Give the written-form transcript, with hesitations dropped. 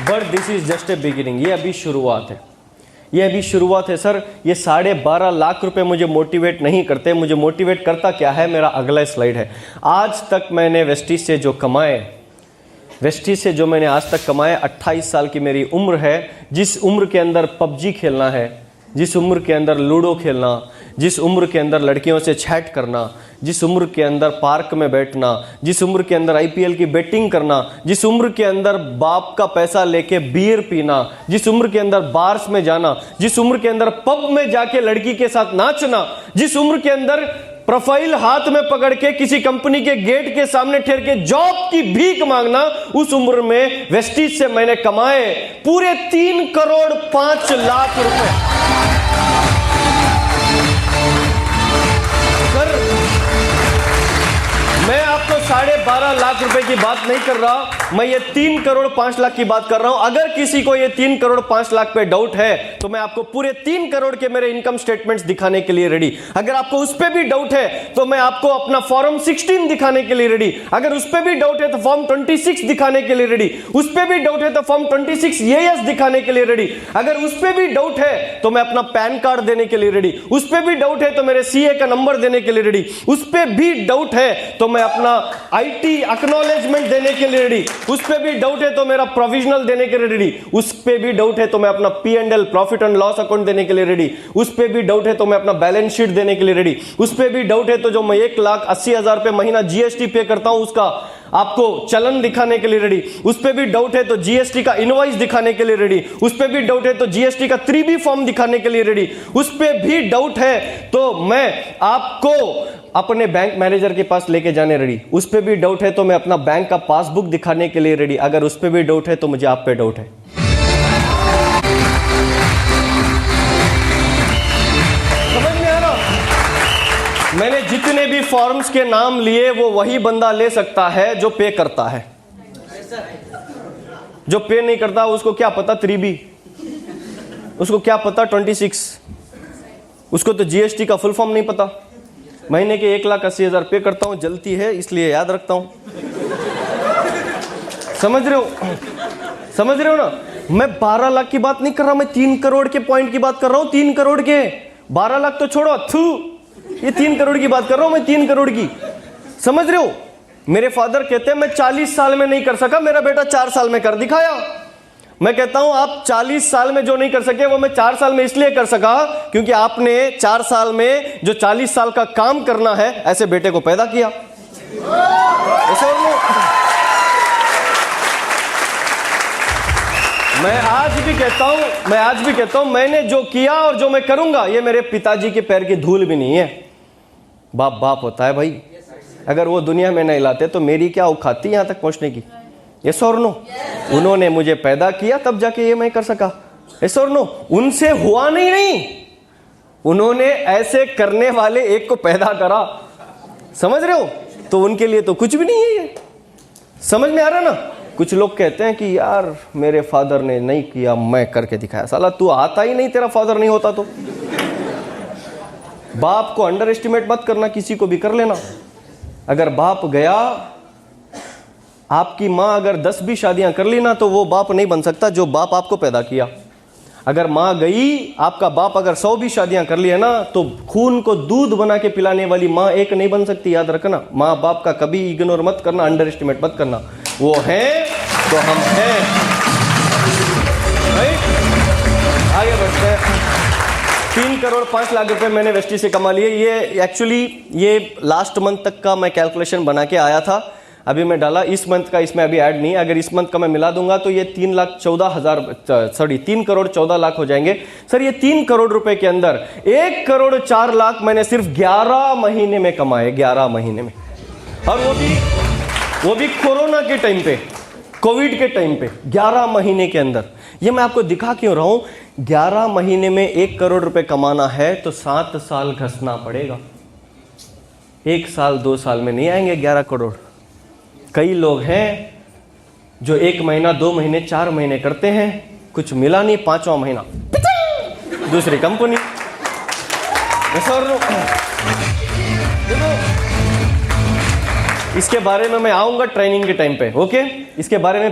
But this is just a beginning. ये अभी शुरुआत है, ये अभी शुरुआत है सर। ये 12.5 लाख रुपए मुझे मोटिवेट नहीं करते। मुझे मोटिवेट करता क्या है, मेरा अगला स्लाइड है। आज तक मैंने वेस्टीज से जो कमाए, वेस्टीज से जो मैंने आज तक कमाए, 28 साल की मेरी उम्र है। जिस उम्र के अंदर पबजी खेलना है, जिस उम्र के अंदर लूडो खेलना, जिस उम्र के अंदर लड़कियों से चैट करना, जिस उम्र के अंदर पार्क में बैठना, जिस उम्र के अंदर आईपीएल की बेटिंग करना, जिस उम्र के अंदर बाप का पैसा लेके बियर पीना, जिस उम्र के अंदर बार्स में जाना, जिस उम्र के अंदर पब में जाके लड़की के साथ नाचना, जिस उम्र के अंदर प्रोफाइल हाथ में पकड़ के किसी कंपनी के गेट के सामने ठहर के जॉब की भीख मांगना, उस उम्र में वेस्टीज से मैंने कमाए पूरे 3 करोड़ 5 लाख रुपए। सर मैं आपको 12.5 लाख रुपए की बात नहीं कर रहा, मैं ये 3 करोड़ 5 लाख की बात कर रहा हूं। अगर किसी को ये 3 करोड़ 5 लाख पे डाउट है तो मैं आपको पूरे 3 करोड़ के मेरे इनकम स्टेटमेंट्स दिखाने के लिए रेडी। अगर आपको उस पे भी डाउट है तो मैं आपको अपना फॉर्म 16 दिखाने के लिए रेडी। अगर उस पे भी डाउट है तो फॉर्म 26 दिखाने के लिए रेडी। उस पे भी डाउट है तो फॉर्म 26 एएस दिखाने के लिए रेडी। अगर उस पे भी डाउट है तो मैं अपना पैन कार्ड देने के लिए रेडी। उस पे भी डाउट है तो मेरे सीए का नंबर देने के लिए रेडी। उस पे भी डाउट है तो मैं अपना आईटी एक्नॉलेजमेंट देने के लिए रेडी। उस पे भी डाउट है तो मेरा प्रोविजनल देने के लिए रेडी। उस पे भी डाउट है तो मैं अपना P&L profit and loss account देने के लिए रेडी। उस पे भी डाउट है तो मैं अपना बैलेंस शीट देने के लिए रेडी। उस पे भी डाउट है तो जो मैं 1,80,000 रुपए महीना जीएसटी पे करता हूं उसका आपको चलन दिखाने के लिए रेडी। उस पे भी डाउट है तो जीएसटी का इनवॉइस दिखाने के लिए रेडी। उस पे भी डाउट है तो जीएसटी का 3B फॉर्म दिखाने के लिए रेडी। उस पे भी डाउट है तो मैं आपको अपने बैंक मैनेजर के पास लेके जाने रेडी। उस पे भी डाउट है तो मैं अपना बैंक का पासबुक दिखाने के लिए रेडी। अगर उस पे भी डाउट है तो मुझे आप पे डाउट है। समझ में आ रहा? मैंने जितने भी फॉर्म्स के नाम लिए वो वही बंदा ले सकता है जो पे करता है। जो पे नहीं करता उसको क्या पता 3B, उसको क्या पता 26, उसको तो जीएसटी का फुल फॉर्म नहीं पता। महीने के 1,80,000 पे करता हूं, जलती है इसलिए याद रखता हूं। समझ रहे हो? समझ रहे हो ना? मैं 12 लाख की बात नहीं कर रहा, मैं 3 करोड़ के पॉइंट की बात कर रहा हूं। 3 करोड़ के, 12 लाख तो छोड़ो, ये 3 करोड़ की बात कर रहा हूं मैं, 3 करोड़ की। समझ रहे हो? मेरे फादर कहते हैं मैं 40 साल में नहीं कर सका, मेरा बेटा 4 साल में कर दिखाया। मैं कहता हूं आप 40 साल में जो नहीं कर सके वो मैं 4 साल में इसलिए कर सका क्योंकि आपने 4 साल में जो 40 साल का काम करना है ऐसे बेटे को पैदा किया। मैं आज भी कहता हूं मैंने जो किया और जो मैं करूंगा ये मेरे पिताजी के पैर की धूल भी नहीं है। बाप बाप होता है भाई। अगर वो दुनिया में नहीं लाते तो मेरी क्या औकात थी यहां तक पहुंचने की? यस और नो? उन्होंने मुझे पैदा किया तब जाके ये मैं कर सका। यस और नो? उनसे हुआ नहीं, उन्होंने ऐसे करने वाले एक को पैदा करा। समझ रहे हो? तो उनके लिए तो कुछ भी नहीं है ये। समझ में आ रहा ना? कुछ लोग कहते हैं कि यार मेरे फादर ने नहीं किया, मैं करके दिखाया। साला तू आता ही नहीं, तेरा फादर नहीं होता तो। बाप को अंडर एस्टिमेट मत करना, किसी को भी कर लेना। अगर बाप गया, आपकी मां अगर 10 भी शादियां कर ली ना तो वो बाप नहीं बन सकता जो बाप आपको पैदा किया। अगर मां गई, आपका बाप अगर 100 भी शादियां कर ली है ना तो खून को दूध बना के पिलाने वाली मां एक नहीं बन सकती। याद रखना, मां बाप का कभी इग्नोर मत करना, अंडर एस्टिमेट मत करना। वो हैं तो हम हैं। आगे बढ़ते हैं। 3 करोड़ 5 लाख रुपए मैंने वेस्टी से कमा लिए। ये एक्चुअली ये लास्ट मंथ तक का मैं कैलकुलेशन बना के आया था, अभी मैं डाला। इस मंथ का इसमें अभी ऐड नहीं, अगर इस मंथ का मैं मिला दूंगा तो ये 3 करोड़ 14 लाख हो जाएंगे। सर ये 3 करोड़ रुपए के अंदर 1 करोड़ 4 लाख मैंने सिर्फ 11 महीने में कमाए, 11 महीने में। और वो भी कोरोना के टाइम पे, कोविड के टाइम पे 11 महीने के अंदर। ये मैं आपको दिखा क्यों रहा हूं? 11 महीने में 1 करोड़ रुपए कमाना है तो 7 साल घसना पड़ेगा। 1 साल 2 साल में नहीं आएंगे 11 करोड़। कई लोग हैं जो 1 महीना 2 महीने 4 महीने करते हैं, कुछ मिला नहीं, 5वां महीना दूसरी कंपनी। इसके बारे में मैं आऊंगा ट्रेनिंग के टाइम पे। ओके, इसके बारे में